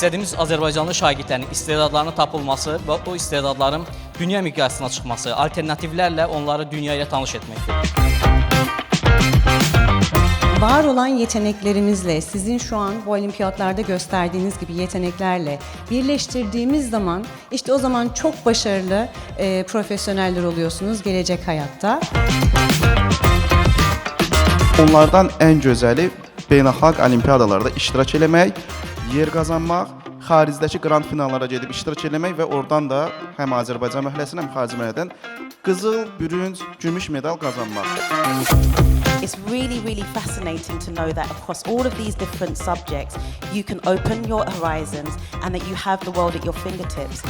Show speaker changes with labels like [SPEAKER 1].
[SPEAKER 1] Məqsədimiz Azərbaycanlı şagirdlərin istedadlarının tapılması və o istedadların dünya miqyasına çıxması, alternativlərlə onları dünyaya tanış etməkdir.
[SPEAKER 2] Var olan yeteneklerimizle, sizin şu an bu olimpiyatlarda gösterdiğiniz gibi yeteneklerle birleştirdiğimiz zaman işte o zaman çok başarılı profesyoneller oluyorsunuz gelecek hayatta.
[SPEAKER 3] Onlardan ən gözəli beynəlxalq olimpiyadalarda iştirak eləmək, yer qazanmaq, xaricdəki qrand finallara gedib iştirak eləmək və oradan da həm Azərbaycan məhəlləsinə, həm xarici məhəllədən qızıl, bürünc, gümüş medal qazanmaq.
[SPEAKER 4] It's really fascinating to know that across all of these different subjects, you can open your horizons and that you have the world at your fingertips.